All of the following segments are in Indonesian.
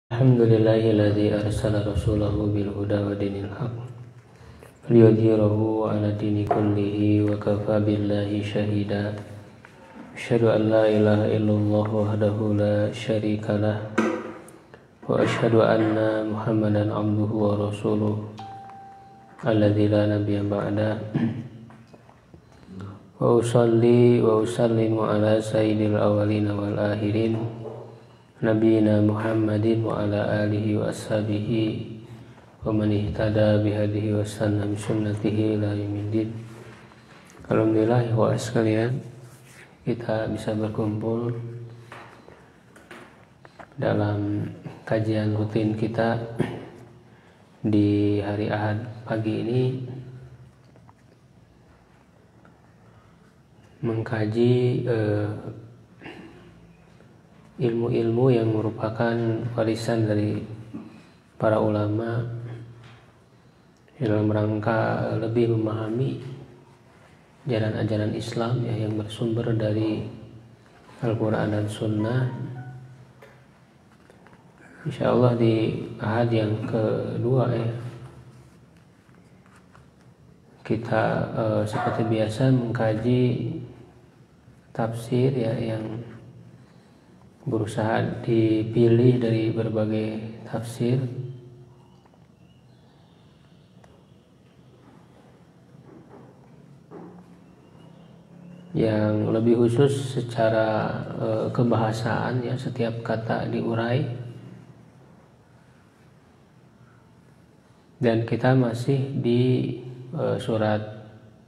Alhamdulillahilladzi arsala rasulahu bil huda wa dinil haq liyudhhirahu 'ala dini kullihi wa kafa billahi shahida. Asyhadu an la ilaha illallah wahdahu la syarikalah wa asyhadu anna Muhammadan 'abduhu wa rasuluh alladzi la nabiyya ba'da. Wa usalli wa usallimu ala sayyidil awwalin wal akhirin Nabiyina Muhammadin wa ala alihi wa ashabihi wa man ihtada bihadihi wa sanna bi sunnatihi ila yaumiddin. Alhamdulillah wa sekalian, kita bisa berkumpul dalam kajian rutin kita di hari Ahad pagi ini, mengkaji ilmu-ilmu yang merupakan warisan dari para ulama dalam rangka lebih memahami jalan ajaran Islam yang bersumber dari Al-Quran dan Sunnah. Insya Allah di ahad yang kedua kita seperti biasa mengkaji tafsir yang berusaha dipilih dari berbagai tafsir yang lebih khusus secara kebahasaan, setiap kata diurai, dan kita masih di surat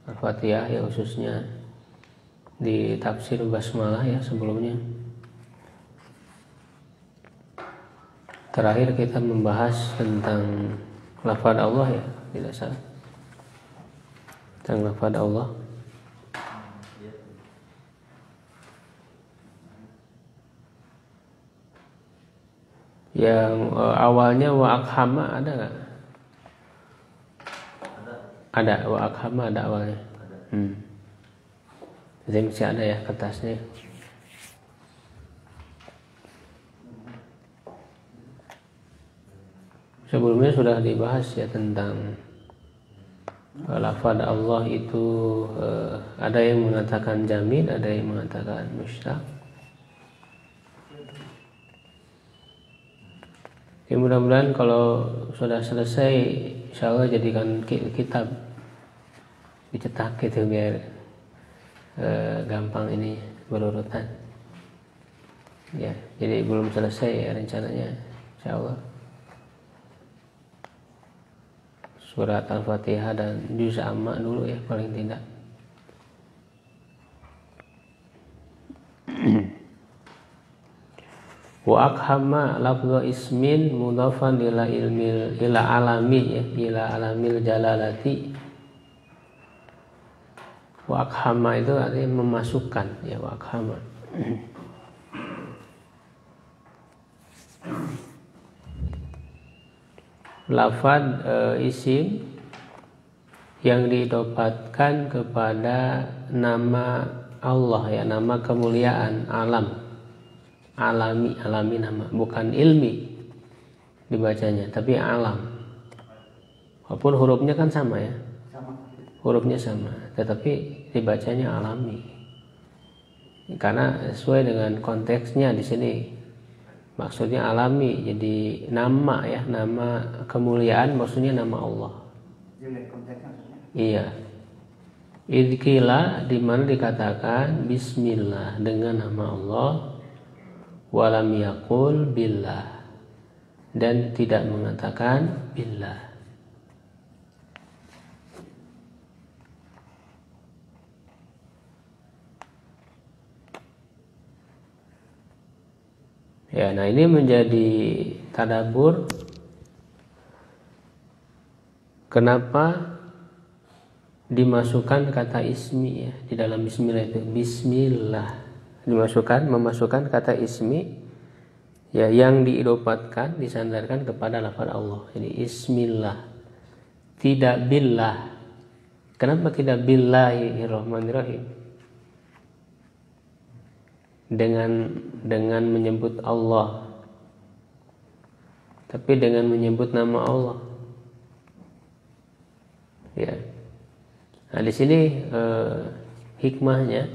Al-Fatihah khususnya di tafsir basmalah sebelumnya. Terakhir kita membahas tentang lafaz Allah tidak salah. Tentang lafaz Allah. Yang awalnya wa akhama ada nggak? Ada wa akhama ada awalnya. Jadi masih ada kertasnya. Sebelumnya sudah dibahas tentang lafaz Allah itu ada yang mengatakan jamid, ada yang mengatakan mushtaq. Ya, mudah-mudahan kalau sudah selesai, insya Allah jadikan kitab dicetak gitu biar gampang ini berurutan. Ya, jadi belum selesai rencananya, insya Allah. Surat Al-Fatihah dan juz amma dulu paling tidak. Wa akhama lafdhu ismin mudhafan ila ilmil ila alami ila alamil jalalati. Wa akhama itu artinya memasukkan wa akhama. Lafaz isim yang didapatkan kepada nama Allah nama kemuliaan, alam, alami nama, bukan ilmi dibacanya, tapi alam. Walaupun hurufnya kan sama hurufnya sama, tetapi dibacanya alami karena sesuai dengan konteksnya di sini. Maksudnya alami, jadi nama nama kemuliaan, maksudnya nama Allah. Iya. Idkila di mana dikatakan bismillah dengan nama Allah, walam yaqul billah dan tidak mengatakan billah. Nah ini menjadi tadabbur kenapa dimasukkan kata ismi di dalam bismillah itu. Bismillah memasukkan kata ismi yang diidopatkan, disandarkan kepada lafaz Allah. Jadi ismillah, tidak billah. Kenapa tidak billahirrahmanirrahim? Dengan menyebut Allah tapi dengan menyebut nama Allah. Ya. Nah, di sini hikmahnya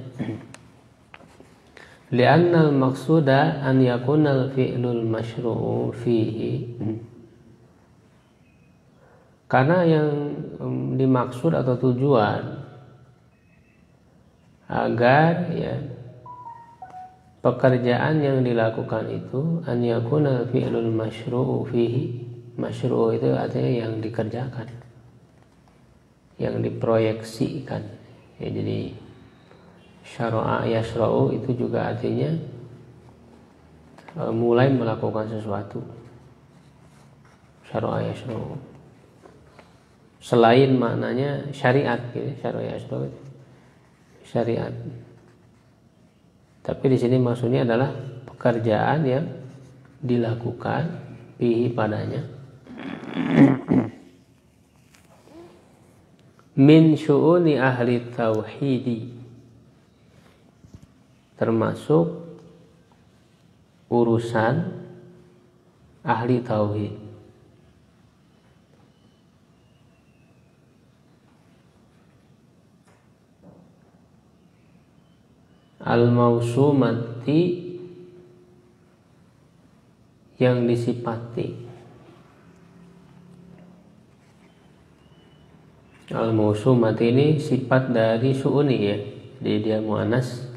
li'annal maqsuda an yakunal fi'lul masyru'u fihi, karena yang dimaksud atau tujuan agar ya pekerjaan yang dilakukan itu an yakunal fi'lul masyru'u fihi. Masyru'u itu artinya yang dikerjakan, yang diproyeksikan ya. Jadi syara'a yasra'u itu juga artinya mulai melakukan sesuatu. Syara'a yasra'u selain maknanya syariat gitu. Syara'a yasra'u syariat, tapi di sini maksudnya adalah pekerjaan yang dilakukan bihi padanya min syu'uni ahli tauhidi, termasuk urusan ahli tauhid. Al-mausumati, yang disifati. Al-mausumati ini sifat dari su'uni ya. Jadi dia muannas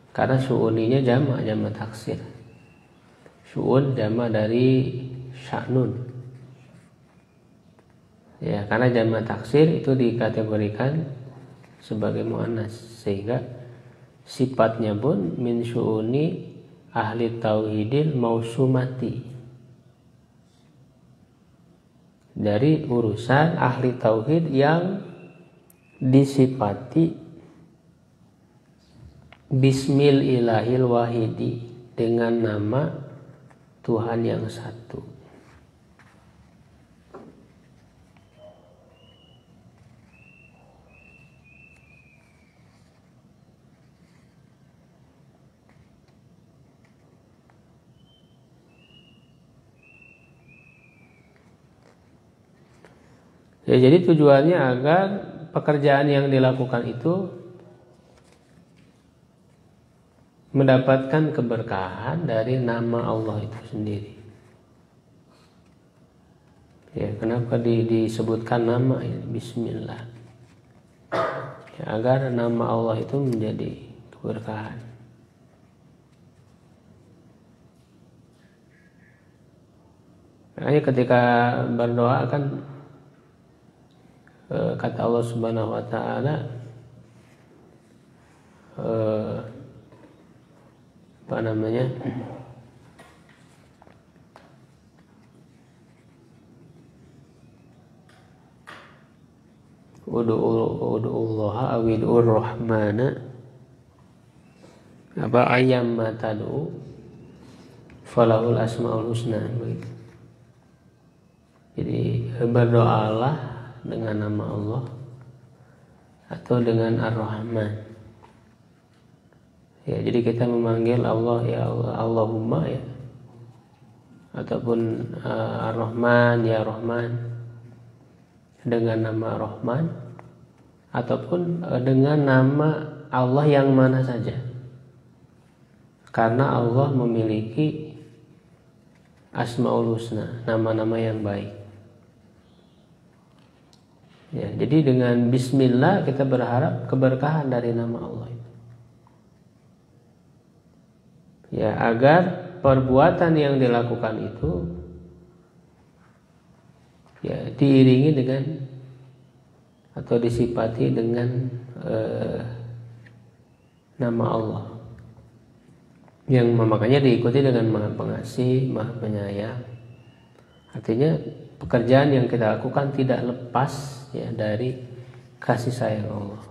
karena su'uninya jamak taksir. Su'un jamak dari sya'nun. Ya, karena jamak taksir itu dikategorikan sebagai muannas, sehingga sifatnya pun min syu'uni ahli tauhidil mausumati, dari urusan ahli tauhid yang disifati bismil ilahil wahidi, dengan nama Tuhan yang satu. Ya, jadi tujuannya agar pekerjaan yang dilakukan itu mendapatkan keberkahan dari nama Allah itu sendiri. Ya, kenapa disebutkan nama ya, Bismillah? Ya, agar nama Allah itu menjadi keberkahan. Makanya ketika berdoa kan kata Allah Subhanahu wa taala apa namanya? Ud'ullaha awid'ur rahmana apa ayyam ma tad'u falahul asmaul husna. Jadi berdoalah dengan nama Allah atau dengan Ar-Rahman. Ya, jadi kita memanggil Allah ya Allah, Allahumma ya, ataupun Ar-Rahman ya Rahman, dengan nama Rahman, ataupun dengan nama Allah yang mana saja, karena Allah memiliki Asmaul Husna, nama-nama yang baik. Ya, jadi dengan Bismillah kita berharap keberkahan dari nama Allah itu. Ya, agar perbuatan yang dilakukan itu ya diiringi dengan atau disifati dengan nama Allah, yang makanya diikuti dengan Maha Pengasih, Maha Penyayang. Artinya pekerjaan yang kita lakukan tidak lepas ya dari kasih sayang Allah,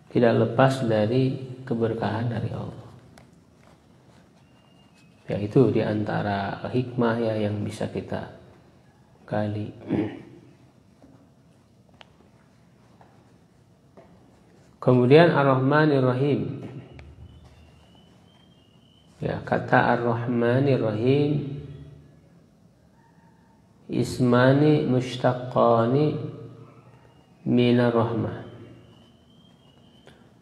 tidak lepas dari keberkahan dari Allah. Ya, itu diantara hikmah ya yang bisa kita gali. Kemudian Ar-Rahmanir Rahim. Ya, kata Ar-Rahmanir Rahim ismani mustaqqani minar rahmah.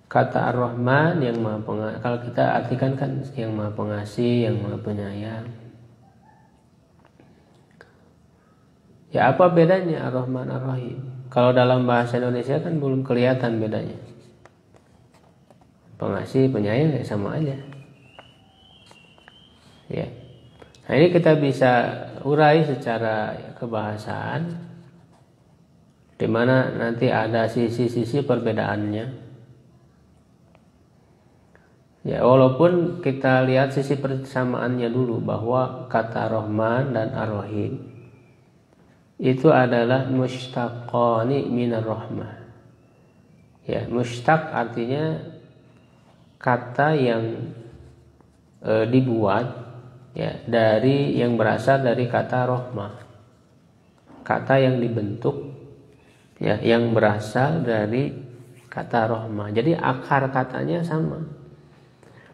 Kata Ar-Rahman yang Maha Pengasih, kalau kita artikan kan yang Maha Pengasih, yang Maha Penyayang. Ya apa bedanya Ar-Rahman Ar-Rahim? Kalau dalam bahasa Indonesia kan belum kelihatan bedanya. Pengasih, penyayang ya sama aja. Ya. Nah ini kita bisa urai secara kebahasaan, di mana nanti ada sisi-sisi perbedaannya. Ya, walaupun kita lihat sisi persamaannya dulu, bahwa kata Rahman dan Ar-Rahim itu adalah mushtaqani minar rahmah. Ya, mushtaq artinya kata yang dibuat ya dari yang berasal dari kata rahmah. Kata yang dibentuk ya yang berasal dari kata rahmah. Jadi akar katanya sama.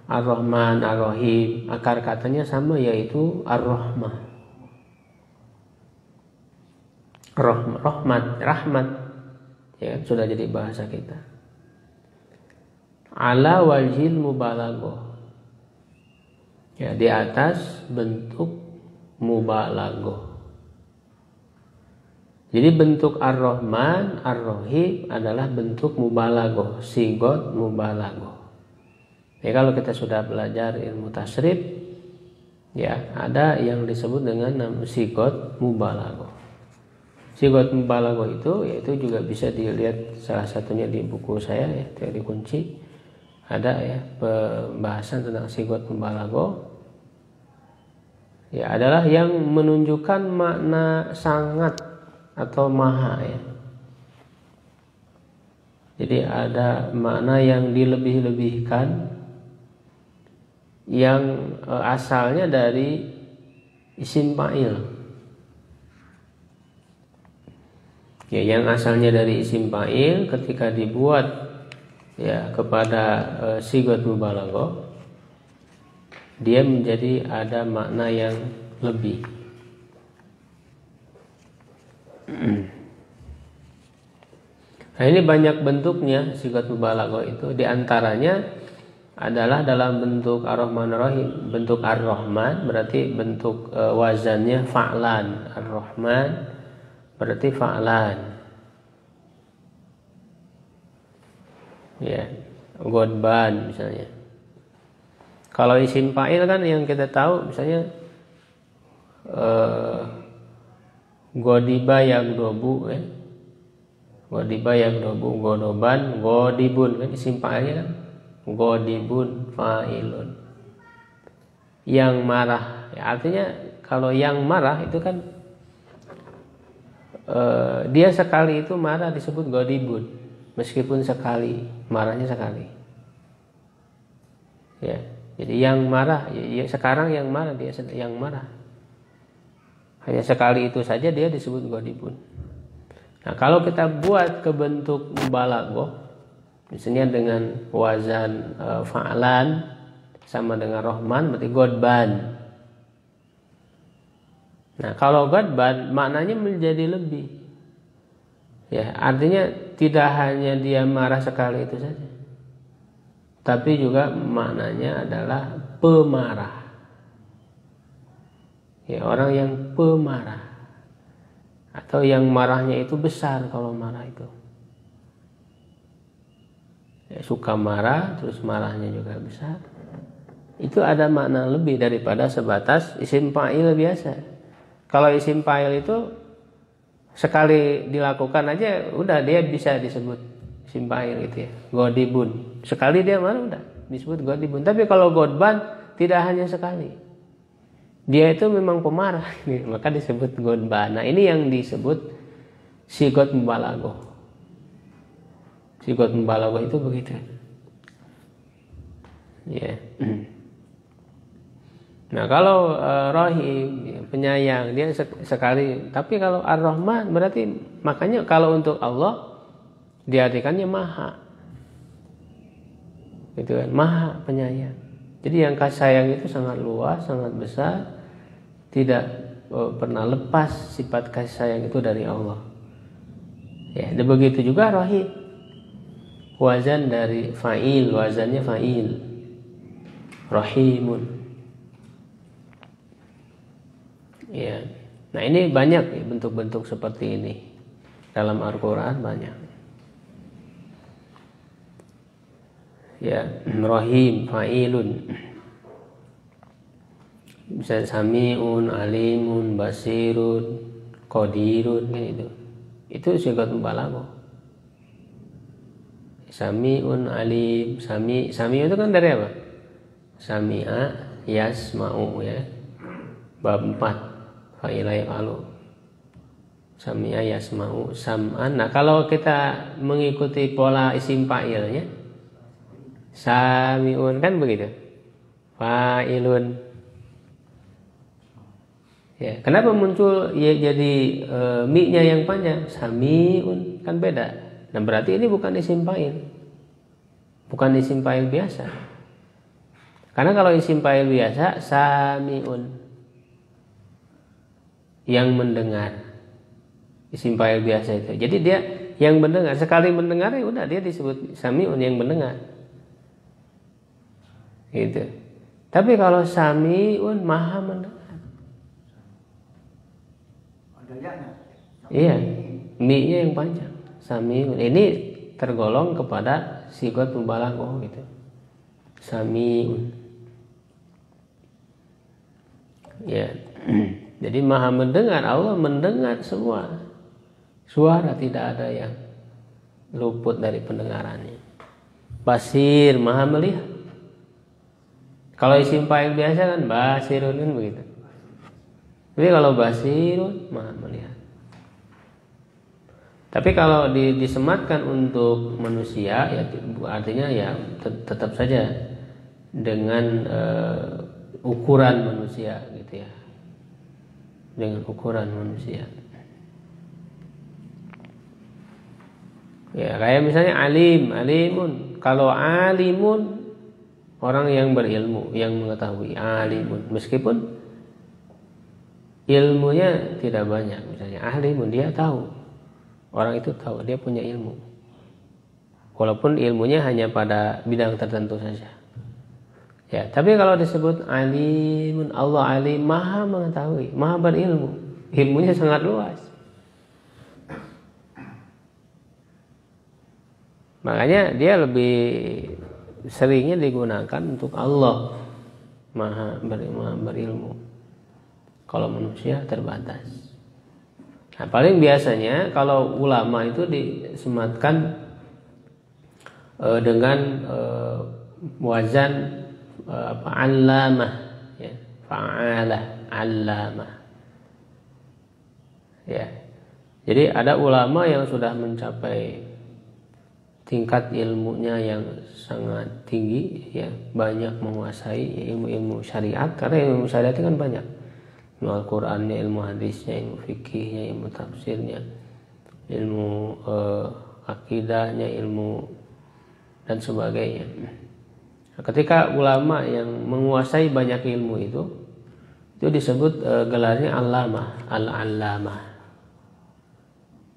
Ar-Rahman, Ar-Rahim, akar katanya sama, yaitu Ar-Rahmah. Rahmat, ya sudah jadi bahasa kita. Ala wajhil mubalaghah, ya di atas bentuk mubalaghah. Jadi bentuk Ar-Rahman, Ar-Rahim adalah bentuk mubalaghah, sigot mubalaghah. Ya kalau kita sudah belajar ilmu tasrif, ya ada yang disebut dengan nama sigot mubalaghah. Sigot mubalaghah itu yaitu juga bisa dilihat salah satunya di buku saya ya, teori kunci. Ada ya pembahasan tentang sigot mubalaghah. Ya adalah yang menunjukkan makna sangat atau maha ya. Jadi ada makna yang dilebih-lebihkan, yang asalnya dari isim fa'il. Ya, yang asalnya dari isim fa'il ketika dibuat ya kepada sigot mubalaghah, dia menjadi ada makna yang lebih. Nah, ini banyak bentuknya sigot mubalaghah itu, diantaranya adalah dalam bentuk Ar-Rahman Ar-Rahim. Bentuk Ar-Rahman berarti bentuk wazannya fa'lan. Ar-Rahman berarti fa'lan. Ya, godban misalnya. Kalau isim fa'il kan yang kita tahu misalnya godiba yagdobu ya. Godiba yagdobu, godoban, godibun kan isim fa'ilnya kan. Godibun fa'ilun, yang marah ya, artinya kalau yang marah itu kan dia sekali itu marah disebut godibun, meskipun sekali marahnya sekali ya. Jadi yang marah ya, sekarang yang marah, dia yang marah hanya sekali itu saja dia disebut godibun. Nah kalau kita buat ke bentuk mubalaghah misalnya dengan wazan fa'lan sama dengan Rahman berarti godban. Nah kalau godban maknanya menjadi lebih. Ya artinya tidak hanya dia marah sekali itu saja, tapi juga maknanya adalah pemarah. Ya orang yang pemarah atau yang marahnya itu besar kalau marah itu. Suka marah terus marahnya juga besar, itu ada makna lebih daripada sebatas isim fa'il biasa. Kalau isim fa'il itu sekali dilakukan aja udah dia bisa disebut isim fa'il gitu ya, godibun, sekali dia marah udah disebut godibun. Tapi kalau godban tidak hanya sekali, dia itu memang pemarah maka disebut godban. Nah ini yang disebut sigot mubalaghah. Sigot mubalaghah itu begitu. Ya. Nah kalau Rahim penyayang dia sekali. Tapi kalau Ar-Rahman berarti makanya kalau untuk Allah diartikannya maha. Gitu kan, maha penyayang. Jadi yang kasih sayang itu sangat luas, sangat besar, tidak pernah lepas sifat kasih sayang itu dari Allah. Ya, dan begitu juga Rahim. Wazan dari fa'il, wazannya fa'il. Rahimun. Ya. Nah, ini banyak ya, bentuk-bentuk seperti ini. Dalam Al-Qur'an banyak. Ya, Rahim, fa'ilun. Bisa sami'un, alimun, basirun, qadirun gitu. Itu sigatul balaghah. Sami'un, alim, sami itu kan dari apa? Sami'a yasma'u ya. Bab 4 fa'ila yaf'alu. Sami'a yasma'u sam'an. Nah, kalau kita mengikuti pola isim fa'ilnya, sami'un kan begitu. Fa'ilun. Ya, kenapa muncul ya jadi mi-nya yang panjang? Sami'un kan beda. Nah, berarti ini bukan isim fa'il. Bukan isim fa'il biasa. Karena kalau isim fa'il biasa sami'un, yang mendengar. Isim fa'il biasa itu. Jadi dia yang mendengar, sekali mendengar ya udah dia disebut sami'un, yang mendengar. Gitu. Tapi kalau sami'un maha mendengar. Iya, mi-nya yang panjang. Sami'un. Ini tergolong kepada sigat mubalaghah gitu. Sami'un. Ya. Jadi maha mendengar, Allah mendengar semua. Suara tidak ada yang luput dari pendengarannya. Basir, maha melihat. Kalau isim fa'il biasa kan basirun kan begitu. Tapi kalau basirun maha melihat. Tapi kalau disematkan untuk manusia ya artinya ya tetap saja dengan ukuran manusia gitu ya. Dengan ukuran manusia. Ya, kayak misalnya alimun. Kalau alimun orang yang berilmu, yang mengetahui, alimun. Meskipun ilmunya tidak banyak, misalnya alimun, dia tahu. Orang itu tahu, dia punya ilmu. Walaupun ilmunya hanya pada bidang tertentu saja. Ya, tapi kalau disebut alimun, Allah alim, maha mengetahui, maha berilmu. Ilmunya sangat luas. Makanya dia lebih seringnya digunakan untuk Allah, maha berilmu. Kalau manusia terbatas. Nah, paling biasanya kalau ulama itu disematkan dengan wazan allamah ya, fa'alah, allamah. Ya. Jadi ada ulama yang sudah mencapai tingkat ilmunya yang sangat tinggi ya, banyak menguasai ilmu-ilmu syariat, karena ilmu syariat itu kan banyak. Ilmu Al-Qur'annya, ilmu hadisnya, ilmu fikihnya, ilmu tafsirnya, ilmu akidahnya, ilmu dan sebagainya. Ketika ulama yang menguasai banyak ilmu itu disebut gelarnya allamah, al-allamah.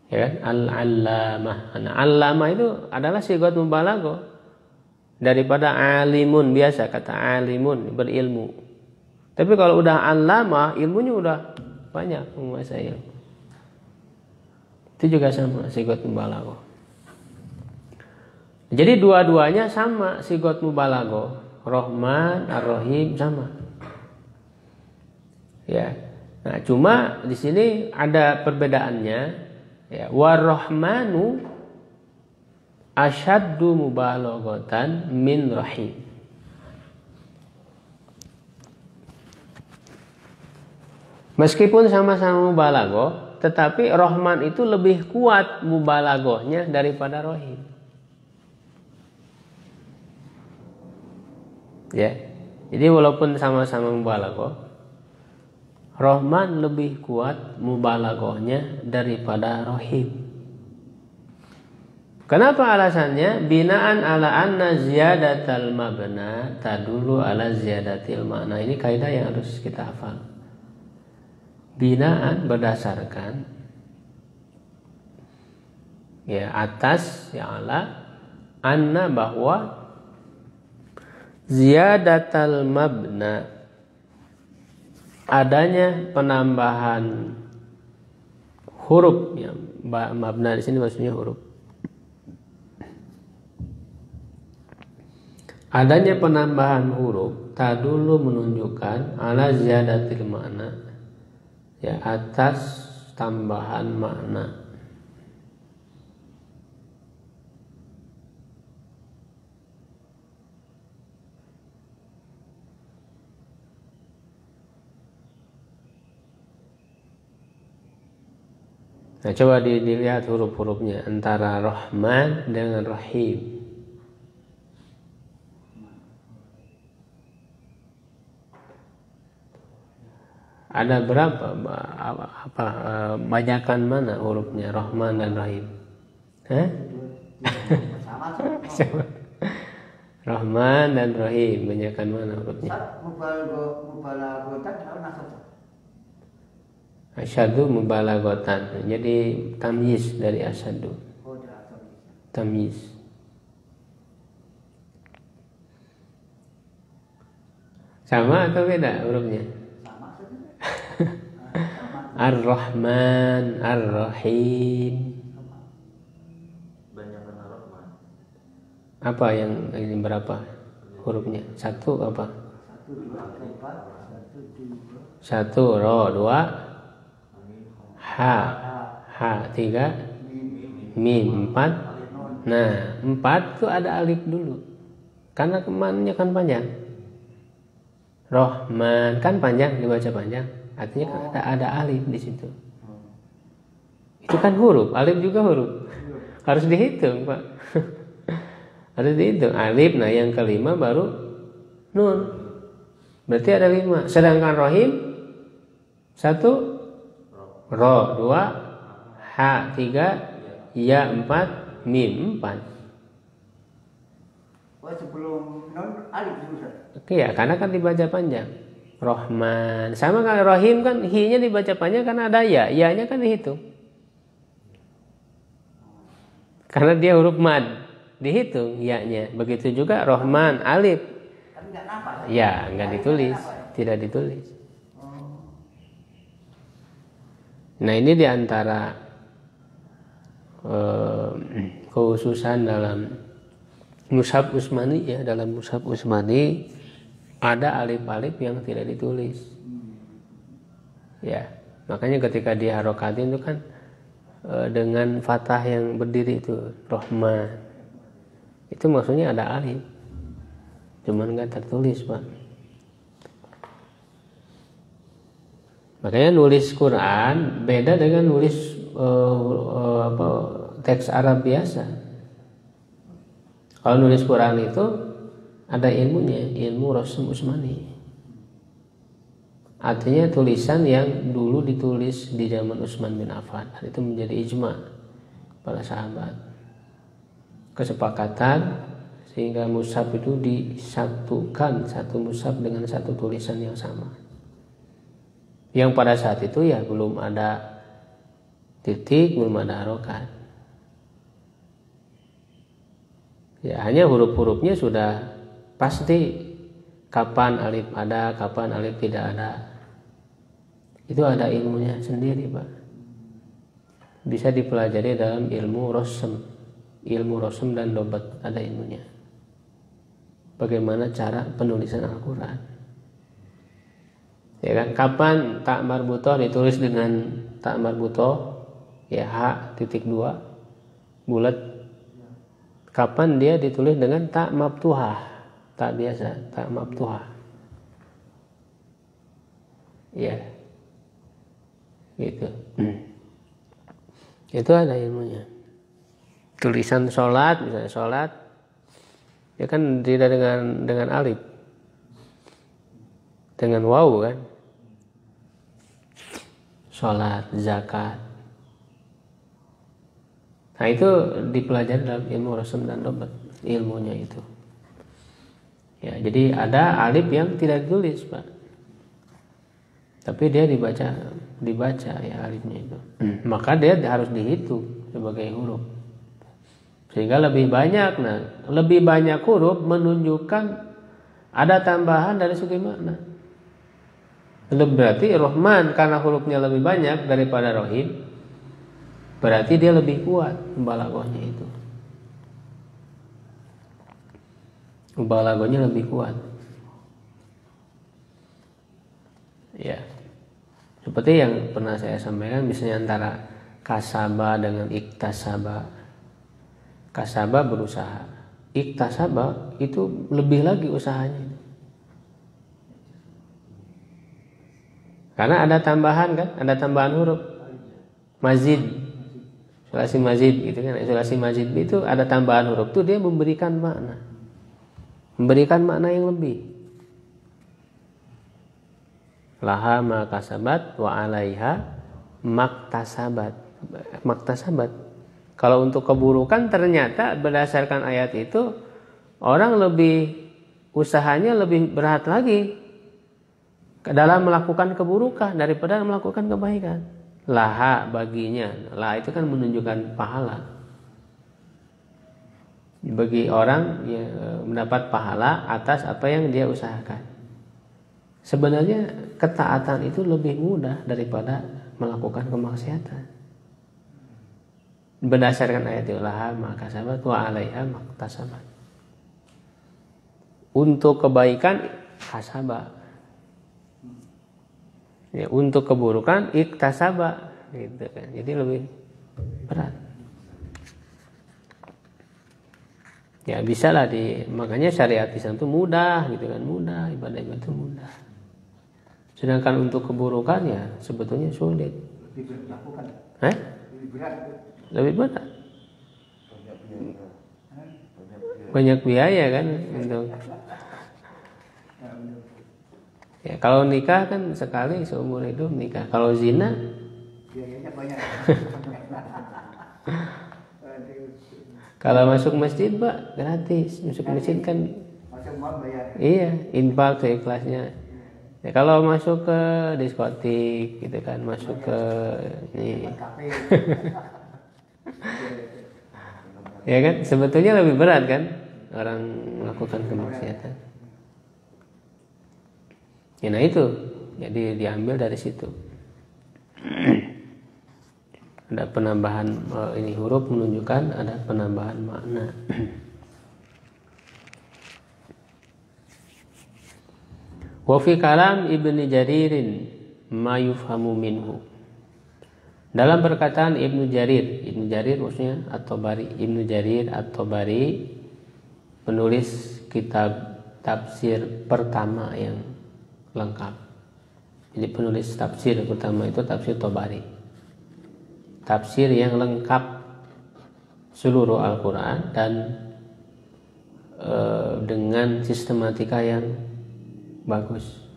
Ya kan? Al-allamah. Nah, allamah itu adalah sigat mubalaghah daripada alimun biasa, kata alimun berilmu. Tapi kalau udah allamah, ilmunya udah banyak, menguasai ilmu. Itu juga sama sigat mubalaghah. Jadi dua-duanya sama sigat mubalaghah. Rahman, Ar-Rahim sama. Ya. Nah, cuma di sini ada perbedaannya. Ya, War-Rahmanu asyaddu mubalaghatan min Rahim. Meskipun sama-sama mubalaghah, tetapi Rahman itu lebih kuat mubalaghahnya daripada Rahim. Ya. Jadi walaupun sama-sama mubalaghah, Rahman lebih kuat mubalaghahnya daripada Rahim. Kenapa alasannya? Binaan ala anna ziyadatal mabna tadulu ala ziyadatil makna. Ini kaidah yang harus kita hafal. binaan berdasarkan ya atas ya ala anna bahwa ziyadatal mabna adanya penambahan huruf ya mabna di sini maksudnya huruf. Adanya penambahan huruf tadulu menunjukkan ala ziyadatil makna ya atas tambahan makna. Nah, coba dilihat huruf-hurufnya antara Rahman dengan Rahim. Ada berapa? Banyakan mana hurufnya Rahman dan Rahim? Hah? Rahman dan Rahim, banyakan mana hurufnya? Asyadu mubalaghatan. Jadi tamyiz dari asyadu. Tamyiz. Sama atau beda hurufnya? Ar-Rahman, Ar-Rahim. Banyakan Ar-Rahman. Apa yang ini berapa hurufnya? Satu apa? Satu ro, dua ha, tiga mim, empat. Nah, empat tuh ada alif dulu. Karena kemannya kan panjang. Rahman kan panjang, dibaca panjang. Artinya kan ada alif di situ. Itu kan huruf, alif juga huruf. Harus dihitung, Pak. Harus dihitung alif. Nah, yang kelima baru nun. Berarti ada 5. Sedangkan Rahim 1 ro, 2 ha, 3 ya, 4 mim, 4. Oh, sebelum non alif dulu. Oke ya, karena kan dibaca panjang. Rahman. Sama kalau Rahim kan hi-nya dibaca panjang karena ada ya. Ya-nya kan dihitung. Karena dia huruf mad, dihitung ya-nya. Begitu juga Rahman alif. Tapi enggak nafas. Ya, enggak ditulis, tidak ditulis. Nah, ini diantara kekhususan dalam Mushaf Utsmani ya, dalam Mushaf Utsmani ada alif-alif yang tidak ditulis. Ya, makanya ketika diharokatin itu kan dengan fathah yang berdiri itu Rahman. Itu maksudnya ada alif. Cuman enggak tertulis, Pak. Makanya nulis Quran beda dengan nulis teks Arab biasa. Kalau nulis Quran itu ada ilmunya, ilmu Rasul Utsmani. Artinya tulisan yang dulu ditulis di zaman Utsman bin Affan. Itu menjadi ijma para sahabat. Kesepakatan sehingga mushaf itu disatukan, satu mushaf dengan satu tulisan yang sama. Yang pada saat itu ya belum ada titik, belum ada harokat. Ya hanya huruf-hurufnya sudah pasti kapan alif ada, kapan alif tidak ada. Itu ada ilmunya sendiri, Pak. Bisa dipelajari dalam ilmu rosem. Ilmu rosem dan dobat ada ilmunya. Bagaimana cara penulisan Al-Quran. Ya kan? Kapan tak marbutoh ditulis dengan tak marbutoh, ya ha titik 2 bulat. Kapan dia ditulis dengan tak maftuhah, tak biasa, tak maftuhah. Ya, gitu. Itu ada ilmunya. Tulisan sholat, misalnya sholat, ya kan tidak dengan alif, dengan waw kan. Sholat, zakat. Nah itu dipelajari dalam ilmu rasam dan dobat, ilmunya itu. Ya, jadi ada alif yang tidak ditulis, Pak. Tapi dia dibaca dibaca ya alifnya itu. Maka dia harus dihitung sebagai huruf. Sehingga lebih banyak. Nah, lebih banyak huruf menunjukkan ada tambahan dari segi makna. Berarti Rahman karena hurufnya lebih banyak daripada Rahim, berarti dia lebih kuat mubalaghahnya itu. Mubalaghahnya lebih kuat. Ya. Seperti yang pernah saya sampaikan, misalnya antara kasaba dengan iktasaba. Kasaba berusaha, iktasaba itu lebih lagi usahanya. Karena ada tambahan kan, ada tambahan huruf mazid, sulasi mazid gitu kan. Sulasi mazid itu ada tambahan huruf itu dia memberikan makna yang lebih. Laha ma kasabat wa 'alaiha maktasabat. Kalau untuk keburukan ternyata berdasarkan ayat itu orang lebih usahanya lebih berat lagi dalam melakukan keburukan daripada melakukan kebaikan. Laha baginya, lah itu kan menunjukkan pahala. Bagi orang yang mendapat pahala atas apa yang dia usahakan. Sebenarnya ketaatan itu lebih mudah daripada melakukan kemaksiatan. Berdasarkan ayat laha maka sabat wa 'alaiha maktasabat. Untuk kebaikan kasaba. Ya, untuk keburukan iktasaba gitu kan. Jadi lebih berat. Ya bisa lah makanya syariat Islam itu mudah gitu kan, mudah, ibadah itu mudah. Sedangkan untuk keburukan ya sebetulnya sulit. Lebih berat. Banyak biaya kan untuk. Ya kalau nikah kan sekali seumur hidup nikah. Kalau zina biayanya banyak. Kalau masuk masjid Pak gratis. Masuk masjid kan iya, infak seikhlasnya. Ya, kalau masuk ke diskotik gitu kan, masuk ke ini. Ya kan sebetulnya lebih berat kan orang melakukan kemaksiatan. Ya, nah itu jadi diambil dari situ. Ada penambahan ini huruf menunjukkan ada penambahan makna. Wa fi kalam Ibnu Jaririn ma yufhamu minhu. Dalam perkataan Ibnu Jarir maksudnya At-Tabari, Ibnu Jarir At-Tabari penulis kitab tafsir pertama yang lengkap. Jadi penulis tafsir pertama itu tafsir Tabari. Tafsir yang lengkap seluruh Al-Quran dan dengan sistematika yang bagus.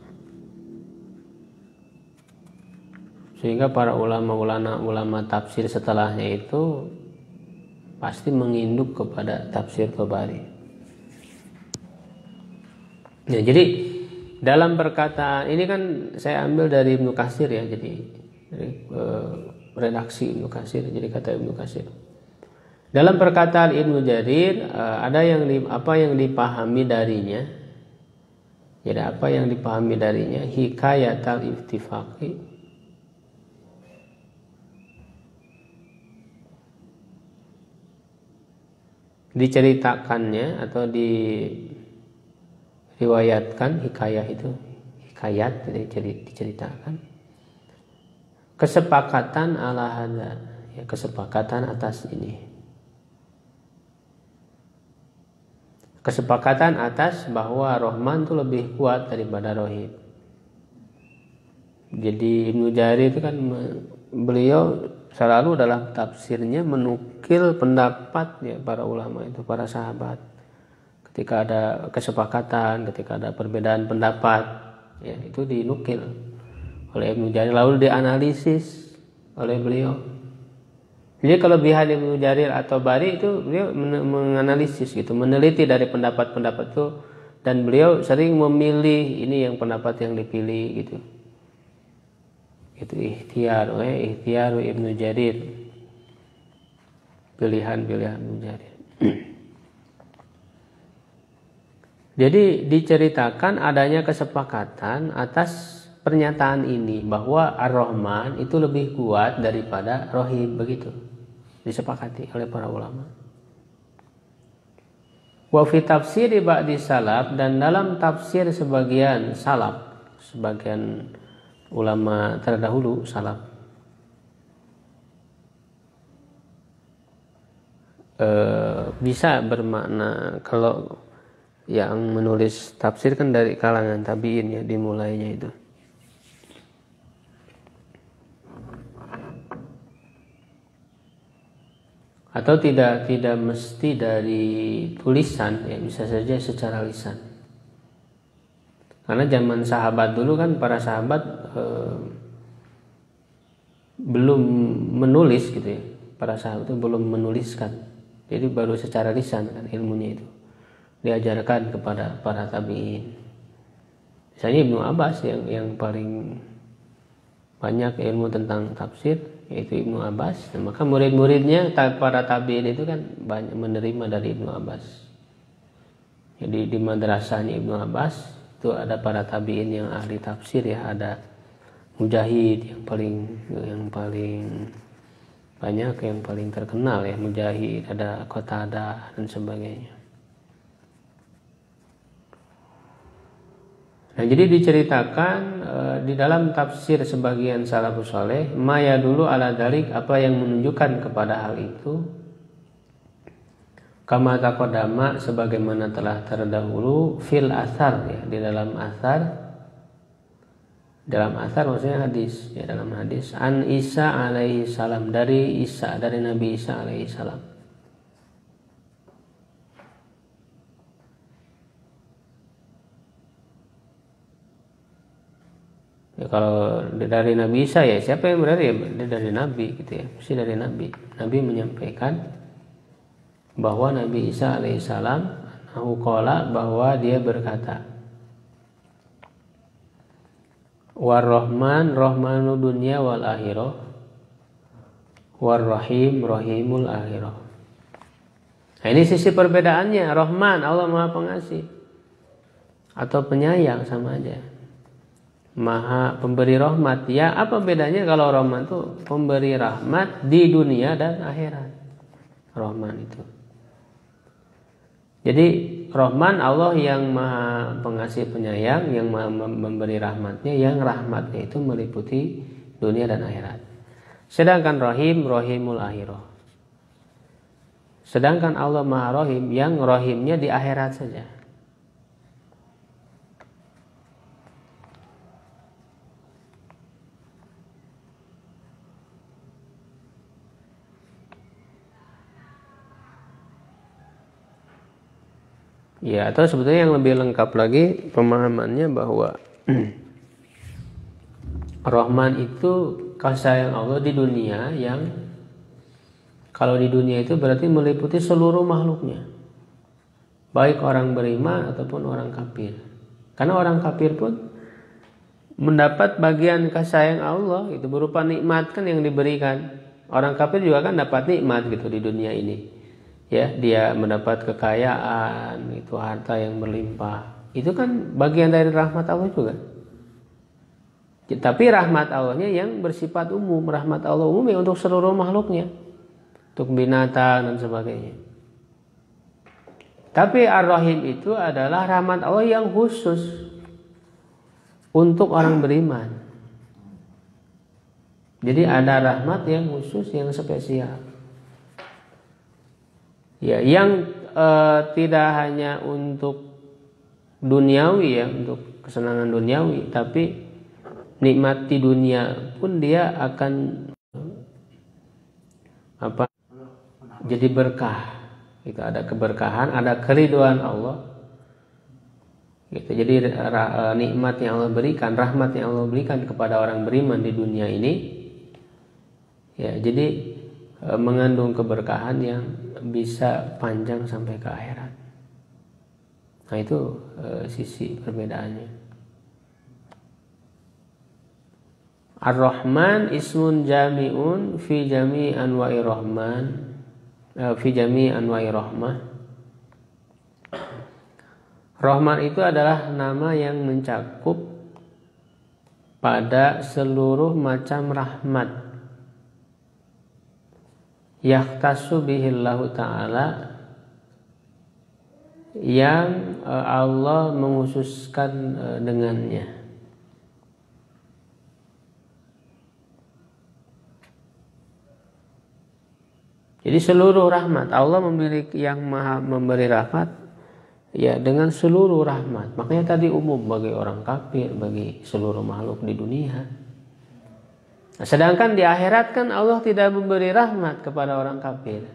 Sehingga para ulama tafsir setelahnya itu pasti menginduk kepada tafsir Tabari. Ya, jadi dalam perkataan ini kan saya ambil dari Ibnu Katsir ya, jadi dari redaksi Ibnu Katsir, jadi kata Ibnu Katsir. Dalam perkataan Ibnu Jarir ada apa yang dipahami darinya. Jadi apa yang dipahami darinya hikayatal iftifaqi, diceritakannya atau diriwayatkan hikayah itu hikayat jadi diceritakan kesepakatan ala hadza ya, kesepakatan atas ini, kesepakatan atas bahwa Rahman itu lebih kuat daripada Rahim. Jadi Ibnu Jarir itu kan beliau selalu dalam tafsirnya menukil pendapat ya para ulama itu, para sahabat. Ketika ada kesepakatan, ketika ada perbedaan pendapat, ya itu dinukil oleh Ibnu Jarir lalu dianalisis oleh beliau. Jadi kelebihan Ibnu Jarir atau Bari itu beliau menganalisis gitu, meneliti dari pendapat-pendapat itu dan beliau sering memilih ini yang pendapat yang dipilih gitu. Itu ikhtiar, ikhtiar Ibnu Jarir, pilihan-pilihan Ibnu Jarir. Jadi diceritakan adanya kesepakatan atas pernyataan ini bahwa Ar-Rahman itu lebih kuat daripada Rahim, begitu disepakati oleh para ulama. Wa fi tafsir ba'di salaf, dan dalam tafsir sebagian salaf, sebagian ulama terdahulu salaf, bisa bermakna, kalau yang menulis tafsir kan dari kalangan tabi'in ya, dimulainya itu. Atau tidak mesti dari tulisan ya, bisa saja secara lisan. Karena zaman sahabat dulu kan, para sahabat belum menulis gitu ya. Para sahabat itu belum menuliskan. Jadi baru secara lisan kan ilmunya itu diajarkan kepada para tabi'in. Misalnya Ibnu Abbas yang paling banyak ilmu tentang tafsir, yaitu Ibnu Abbas. Nah, maka murid-muridnya para tabi'in itu kan banyak menerima dari Ibnu Abbas. Jadi di madrasahnya Ibnu Abbas itu ada para tabi'in yang ahli tafsir ya, ada Mujahid yang paling banyak, yang paling terkenal ya, Mujahid, ada Qatadah dan sebagainya. Nah, jadi diceritakan di dalam tafsir sebagian salafus saleh, maya dulu ala dalik, apa yang menunjukkan kepada hal itu, kama taqaddama, sebagaimana telah terdahulu, fil asar ya, di dalam asar. Dalam asar maksudnya hadis ya, dalam hadis an Isa alaihi salam, dari Nabi Isa alaihi salam. Ya, kalau dari Nabi Isa ya siapa yang berarti ya, dari Nabi gitu ya, mesti dari Nabi. Nabi menyampaikan bahwa Nabi Isa alaihissalam qala, bahwa dia berkata, War-Rahman rahmanu dunya wal akhirah, War-Rahim rahimul akhirah. Nah, ini sisi perbedaannya. Rahman, Allah Maha Pengasih atau penyayang, sama aja. Maha pemberi rahmat. Ya, apa bedanya kalau Rahman itu pemberi rahmat di dunia dan akhirat. Rahman itu. Jadi Rahman Allah yang Maha Pengasih Penyayang, yang Maha memberi rahmatnya, yang rahmatnya itu meliputi dunia dan akhirat. Sedangkan Rahim rahimul akhirah. Sedangkan Allah Maha Rahim, yang rahimnya di akhirat saja. Ya, atau sebetulnya yang lebih lengkap lagi pemahamannya bahwa Rahman itu kasih sayang Allah di dunia, yang kalau di dunia itu berarti meliputi seluruh makhluknya, baik orang beriman ataupun orang kafir. Karena orang kafir pun mendapat bagian kasih sayang Allah, itu berupa nikmat kan yang diberikan. Orang kafir juga kan dapat nikmat gitu di dunia ini. Ya, dia mendapat kekayaan, itu harta yang berlimpah. Itu kan bagian dari rahmat Allah juga. Tapi rahmat Allahnya yang bersifat umum, rahmat Allah umum yang untuk seluruh makhluknya, untuk binatang dan sebagainya. Tapi Ar-Rahim itu adalah rahmat Allah yang khusus untuk orang beriman. Jadi ada rahmat yang khusus, yang spesial. Ya, yang tidak hanya untuk duniawi ya, untuk kesenangan duniawi, tapi nikmat di dunia pun dia akan jadi berkah. Itu ada keberkahan, ada keridhaan Allah. Gitu. Jadi nikmat yang Allah berikan, rahmat yang Allah berikan kepada orang beriman di dunia ini, ya, jadi mengandung keberkahan yang bisa panjang sampai ke akhirat. Nah, itu sisi perbedaannya. Ar-Rahman ismun jami'un fi jami' anwa'i rahman, fi jami' anwa'i rahmah. Rahman itu adalah nama yang mencakup pada seluruh macam rahmat. Yahtassu bihillahu ta'ala, yang Allah menghususkan dengannya. Jadi seluruh rahmat Allah memiliki, yang maha memberi rahmat ya dengan seluruh rahmat. Makanya tadi umum bagi orang kafir, bagi seluruh makhluk di dunia. Nah, sedangkan di akhirat kan Allah tidak memberi rahmat kepada orang kafir.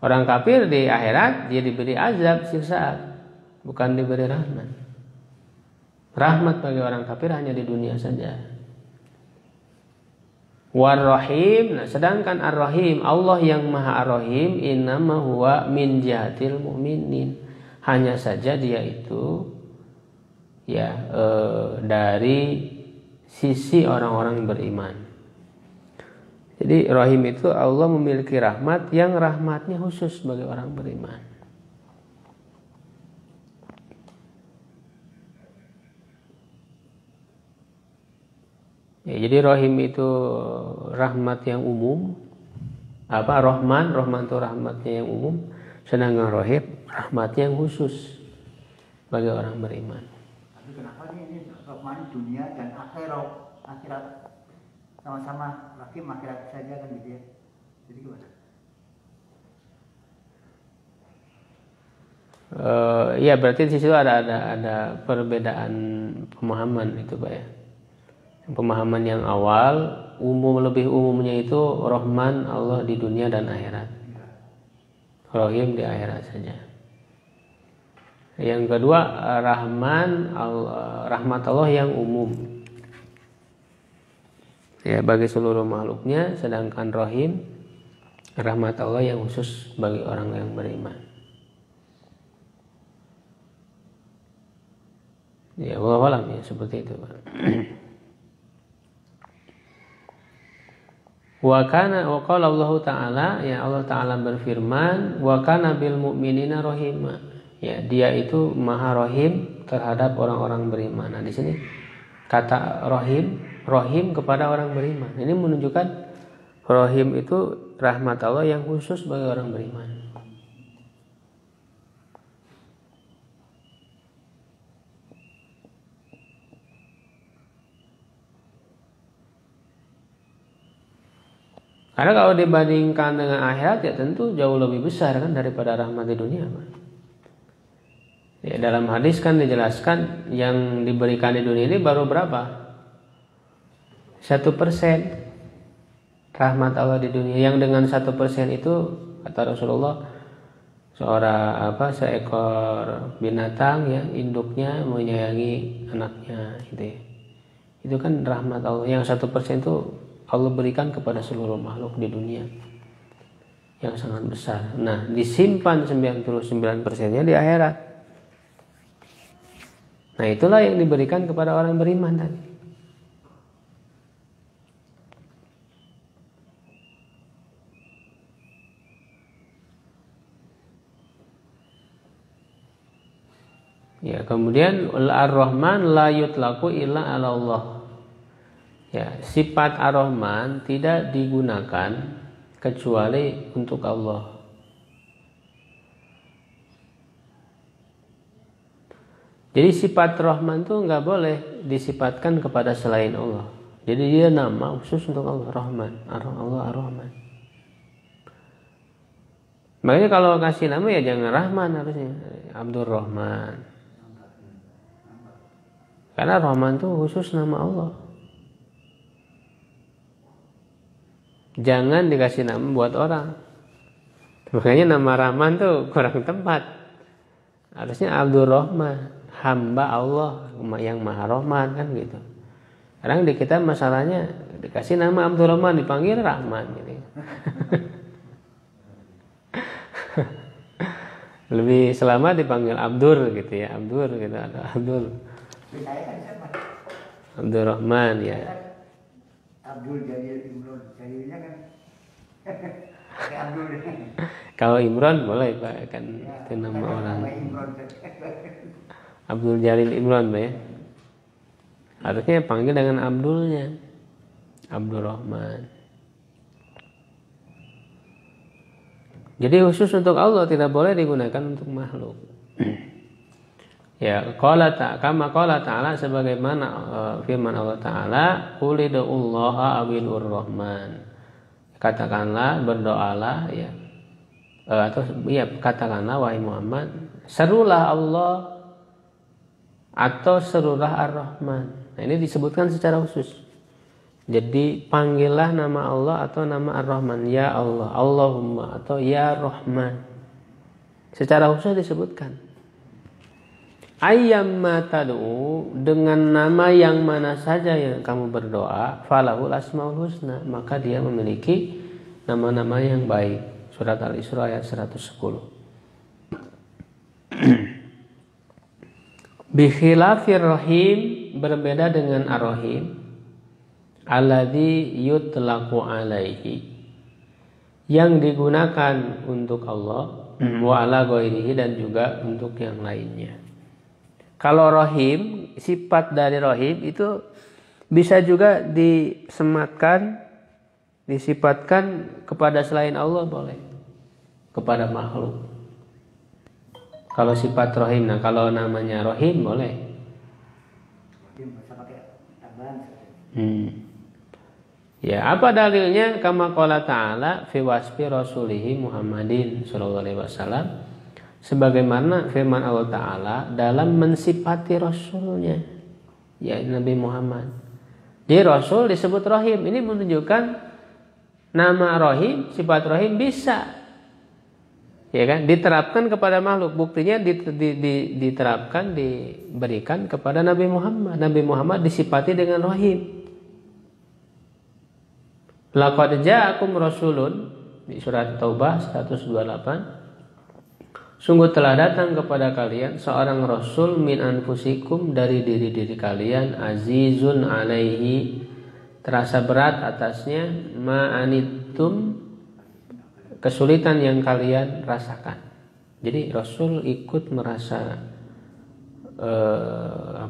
Orang kafir di akhirat dia diberi azab, siksaan, bukan diberi rahmat. Rahmat bagi orang kafir hanya di dunia saja. War-Rahim, nah sedangkan Ar-Rahim, Allah yang Maha Ar-Rahim, innama huwa min jihatil mu'minin, hanya saja dia itu ya dari sisi orang-orang beriman. Jadi Rahim itu Allah memiliki rahmat yang rahmatnya khusus bagi orang beriman. Ya, jadi Rahim itu rahmat yang umum. Rahman itu rahmatnya yang umum. Sedangkan Rahim rahmatnya yang khusus bagi orang beriman. Tapi kenapa ini Rahman dunia dan akhirat sama-sama, Rahim akhirat saja kan gitu ya? Jadi gimana? Ya berarti di situ ada perbedaan pemahaman itu Pak ya. Pemahaman yang awal lebih umumnya itu Rahman Allah di dunia dan akhirat, Rahim di akhirat saja. Yang kedua Rahman Allah, rahmat Allah yang umum ya bagi seluruh makhluknya, sedangkan Rahim rahmat Allah yang khusus bagi orang yang beriman. Ya wallahu alam ya seperti itu Pak. Wa qala Allah Ta'ala, ya Allah Ta'ala berfirman, wa kana bil mu'minina rahima. Ya, dia itu Maha Rahim terhadap orang-orang beriman. Nah, di sini kata Rahim kepada orang beriman. Ini menunjukkan Rahim itu rahmat Allah yang khusus bagi orang beriman. Karena kalau dibandingkan dengan akhirat ya tentu jauh lebih besar kan daripada rahmat di dunia. Ya, dalam hadis kan dijelaskan yang diberikan di dunia ini baru berapa? 1% rahmat Allah di dunia. Yang dengan 1% itu kata Rasulullah seekor binatang ya induknya menyayangi anaknya gitu ya. Itu kan rahmat Allah. Yang 1% itu Allah berikan kepada seluruh makhluk di dunia yang sangat besar. Nah, disimpan 99%-nya di akhirat. Nah, itulah yang diberikan kepada orang beriman tadi. Ya, kemudian Ar-Rahman la yutlaqu illa 'ala Allah. Ya, sifat Ar-Rahman tidak digunakan kecuali untuk Allah. Jadi sifat Rahman itu nggak boleh disifatkan kepada selain Allah. Jadi dia nama khusus untuk Allah, Rahman, Allah Ar-Rahman. Makanya kalau kasih nama ya jangan Rahman, harusnya Abdur Rahman. Karena Rahman itu khusus nama Allah. Jangan dikasih nama buat orang. Makanya nama Rahman tuh kurang tepat. Harusnya Abdur Rahman, hamba Allah yang Maha Rahman kan gitu. Sekarang di kita masalahnya dikasih nama Abdur Rahman dipanggil Rahman gitu. Lebih selamat dipanggil Abdur gitu ya, Abdur gitu, ada Abdul. Abdurrahman ya. Abdul Jalil Imron, Jalilnya kan pakai Abdul. Kalau Imron boleh Pak, kan ya, itu nama orang. Abdul Jalil Imron Pak ya. Harusnya panggil dengan Abdulnya, Abdurrahman. Jadi khusus untuk Allah, tidak boleh digunakan untuk makhluk. Ya, kama qala ta'ala, sebagaimana firman Allah Ta'ala, qul ud'ullaha awil rahman. Katakanlah, berdoalah ya. Katakanlah wahai Muhammad, serulah Allah atau serulah Ar-Rahman. Nah, ini disebutkan secara khusus. Jadi panggillah nama Allah atau nama Ar-Rahman, ya Allah, Allahumma, atau ya Rahman. Secara khusus disebutkan. Ayyamma tad'u, dengan nama yang mana saja yang kamu berdoa, falahul asmaul husna, maka dia memiliki nama-nama yang baik. Surat Al-Isra ayat 110. Bi khilafir rahim, berbeda dengan ar-rahim, alladzi yutlaqu alaihi, yang digunakan untuk Allah, wa ala ghairihi, dan juga untuk yang lainnya. Kalau rahim, sifat dari rahim itu bisa juga disifatkan kepada selain Allah, boleh, kepada makhluk. Kalau sifat rahim, nah kalau namanya rahim boleh. Ya, apa dalilnya? Kama qala ta'ala fi wasfi rasulihi Muhammadin sallallahu alaihi wasallam, sebagaimana firman Allah Ta'ala dalam mensifati Rasulnya, ya Nabi Muhammad. Di Rasul disebut Rahim. Ini menunjukkan nama Rahim, sifat Rahim bisa, ya kan, diterapkan kepada makhluk. Buktinya diterapkan, diberikan kepada Nabi Muhammad. Nabi Muhammad disifati dengan Rahim. Laqad ja'akum rasulun, di surat Taubah 128. Sungguh telah datang kepada kalian seorang rasul min anfusikum, dari diri-diri kalian, azizun alaihi, terasa berat atasnya, ma'anittum, kesulitan yang kalian rasakan. Jadi rasul ikut merasa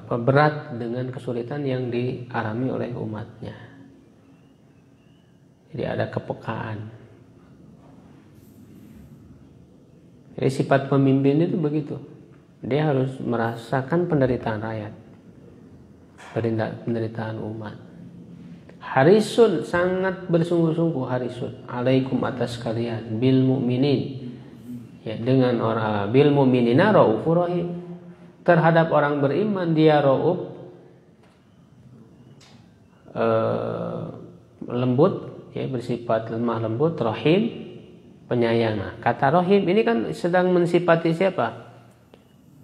berat dengan kesulitan yang dialami oleh umatnya. Jadi ada kepekaan. Jadi sifat pemimpin itu begitu. Dia harus merasakan penderitaan rakyat, penderitaan umat. Harisun, sangat bersungguh-sungguh, harisun alaikum, atas kalian, bil mu'minin, ya, dengan orang, bil mu'minina raufur rahim, terhadap orang beriman dia rauf, lembut, ya, bersifat lemah lembut, rahim, penyayang. Nah, kata rahim ini kan sedang mensifati siapa?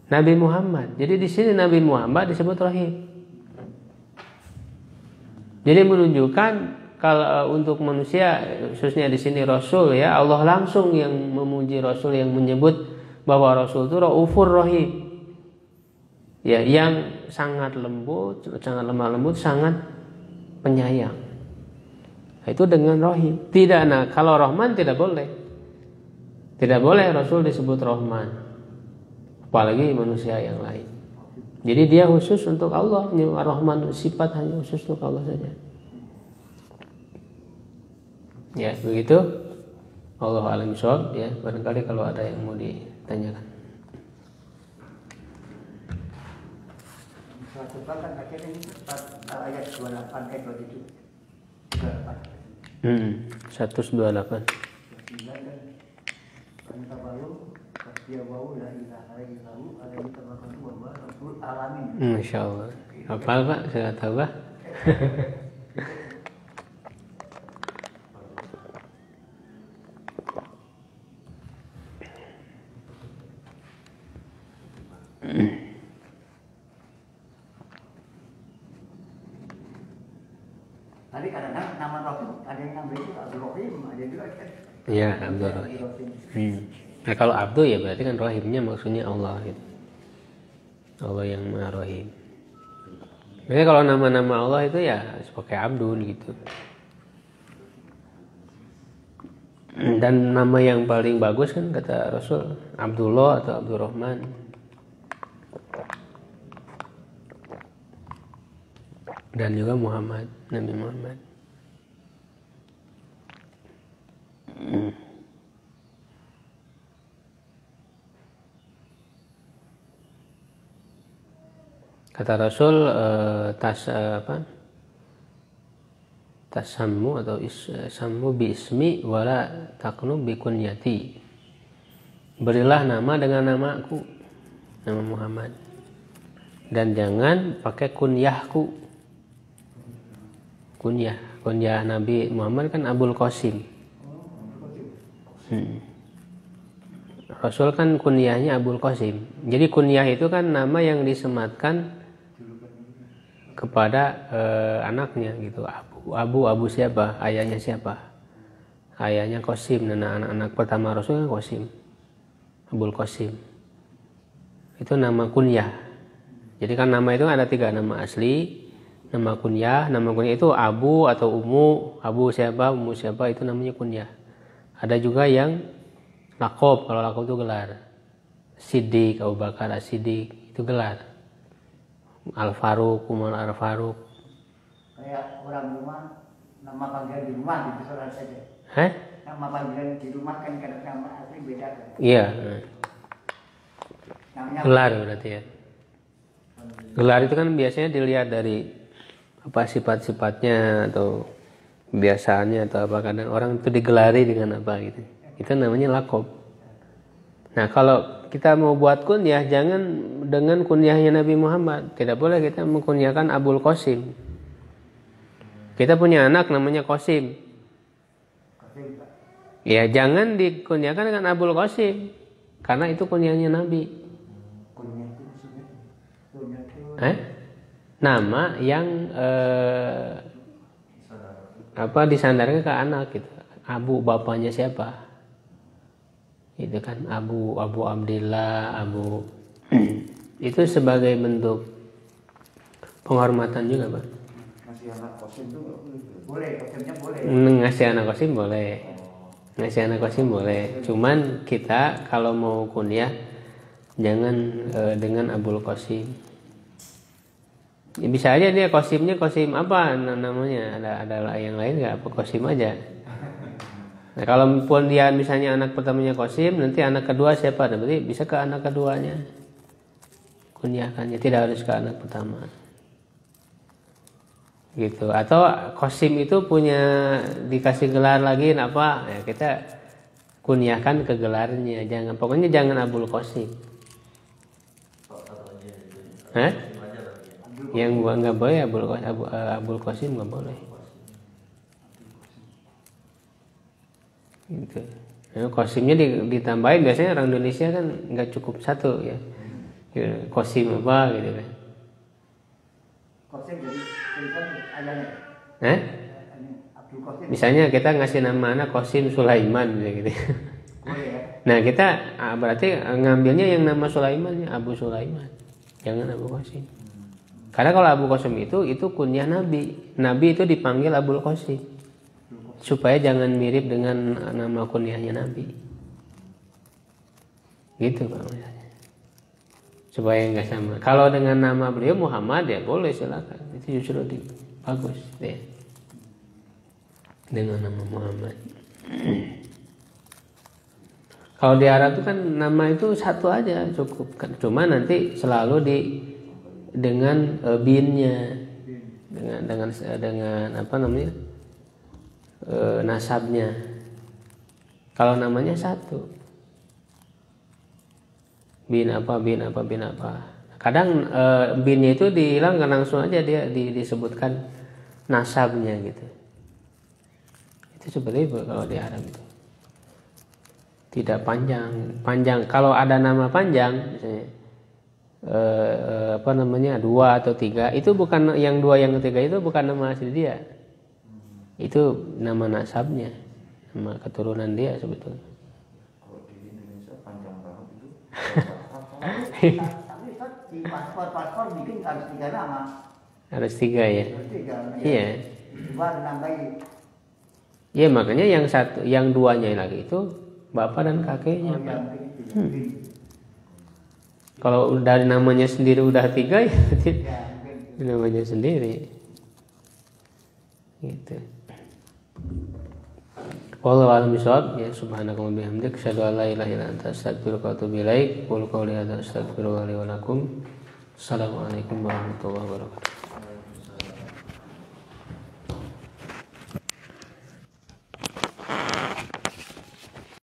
Nabi Muhammad. Jadi di sini Nabi Muhammad disebut rahim. Jadi menunjukkan kalau untuk manusia, khususnya di sini Rasul, ya, Allah langsung yang memuji Rasul, yang menyebut bahwa Rasul itu raufur rahim. Ya, yang sangat lembut, sangat lemah lembut, sangat penyayang. Nah, itu dengan rahim. Tidak, nah kalau Rahman tidak boleh. Tidak boleh Rasul disebut Rahman, apalagi manusia yang lain. Jadi dia khusus untuk Allah. Ar-Rahman sifat hanya khusus untuk Allah saja. Ya, begitu. Allahu a'lam bishawab, ya. Barangkali kalau ada yang mau ditanyakan. Ayat 28 128. Masya Allah. Hafal Pak, surat Taubah. Tadi kadang-kadang nama Rahim ada yang ngambil itu Abdul Rahim, ada juga kan? Iya, Abdul Rahim. Nah kalau Abdul ya berarti kan Rahimnya maksudnya Allah gitu. Allah yang Maha Rahim. Jadi kalau nama-nama Allah itu ya sebagai Abdul gitu. Dan nama yang paling bagus kan kata Rasul Abdullah atau Abdurrahman. Dan juga Muhammad, Nabi Muhammad. Kata Rasul tasammu atau sammu bi ismi wala taqnu bi kunyati. Berilah nama dengan namaku, nama Muhammad. Dan jangan pakai kunyahku. Kunyah Nabi Muhammad kan Abul Qasim. Rasul kan kunyahnya Abul Qasim. Jadi kunyah itu kan nama yang disematkan kepada anaknya gitu. Abu siapa? Ayahnya siapa? Ayahnya Qasim. Dan anak pertama Rasul kan Qasim. Abul Qasim. Itu nama kunyah. Jadi kan nama itu ada 3, nama asli, nama kunyah. Nama kunyah itu Abu atau Ummu. Abu siapa, Ummu siapa, itu namanya kunyah. Ada juga yang lakob. Kalau lakob itu gelar. Siddiq, Abu Bakar As-Siddiq, itu gelar. Al-Faruq, Umar Al-Faruq. Kayak orang rumah, nama panggilan di rumah gitu soal saja. Nama panggilan di rumah kan kadang nama asli beda kan? Iya. Namanya Gelar berarti ya. Gelar itu kan biasanya dilihat dari apa sifat-sifatnya atau kebiasaannya atau apa, kadang orang itu digelari dengan apa gitu. Itu namanya lakob. Nah kalau kita mau buat kunyah jangan dengan kunyahnya Nabi Muhammad. Tidak boleh kita mengkunyahkan Abul Qasim. Kita punya anak namanya Qasim. Ya jangan dikunyahkan dengan Abul Qasim. Karena itu kunyahnya Nabi. Nama yang disandarkan ke anak gitu. Abu bapaknya siapa? Itu kan Abu Abdillah, Abu itu sebagai bentuk penghormatan juga, Pak. Ngasih anak Qasim itu boleh, Qasimnya boleh. Ngasih anak Qasim boleh. Ngasih anak Qasim boleh. Cuman kita kalau mau kunyah jangan dengan Abul Qasim. Ya, bisa aja dia Qasimnya Qasim apa namanya? Ada yang lain nggak? Apa Qasim aja? Nah, kalaupun dia misalnya anak pertamanya Qasim, nanti anak kedua siapa? Nah, berarti bisa ke anak keduanya. Kunyahkannya tidak harus ke anak pertama. Gitu. Atau Qasim itu punya dikasih gelar lagi apa? Ya, kita kunyahkan ke gelarnya. Pokoknya jangan Abul Qasim. Yang nggak boleh Abul Qasim nggak boleh. Gitu. Qasimnya ditambahin, biasanya orang Indonesia kan nggak cukup satu ya. Qasim apa gitu kan. Qasim jadi tulisan ayahnya. Misalnya kita ngasih nama anak Qasim Sulaiman gitu. Boleh ya. Nah kita berarti ngambilnya yang nama Sulaiman ya, Abu Sulaiman. Jangan Abu Qasim. Karena kalau Abu Qasim itu kunyah Nabi. Nabi itu dipanggil Abul Qasim. Supaya jangan mirip dengan nama kunyahnya Nabi. Gitu Pak. Supaya nggak sama. Kalau dengan nama beliau Muhammad ya boleh, silakan. Itu justru bagus ya. Dengan nama Muhammad. Kalau di Arab itu kan nama itu satu aja cukup kan. Cuma nanti selalu dengan binnya, dengan apa namanya, nasabnya. Kalau namanya satu, bin apa. Kadang binnya itu dihilangkan langsung aja, dia disebutkan nasabnya gitu. Itu seperti itu kalau di Arab itu. Tidak panjang. Kalau ada nama panjang, misalnya apa namanya 2 atau 3, itu bukan yang 2 yang ketiga itu bukan nama asli dia. Itu nama nasabnya, nama keturunan dia sebetulnya. Kalau di Indonesia panjang banget itu. Tapi di paspor bikin harus 3 nama. Harus 3 ya. Harus 3. Iya. Cuma nambahi. Iya, makanya yang 2-nya lagi itu bapak dan kakeknya, Oh, Pak. yang begitu. Kalau dari namanya sendiri udah 3 ya, Ya, mungkin. namanya sendiri. Gitu. Wallahu a'lam bishawab. Ya, subhanakallahumma wa bihamdika asyhadu an la ilaha illa anta astaghfiruka wa atubu ilaik. Qul qawli hadza astaghfirullaha li wa lakum. Assalamualaikum warahmatullahi wabarakatuh.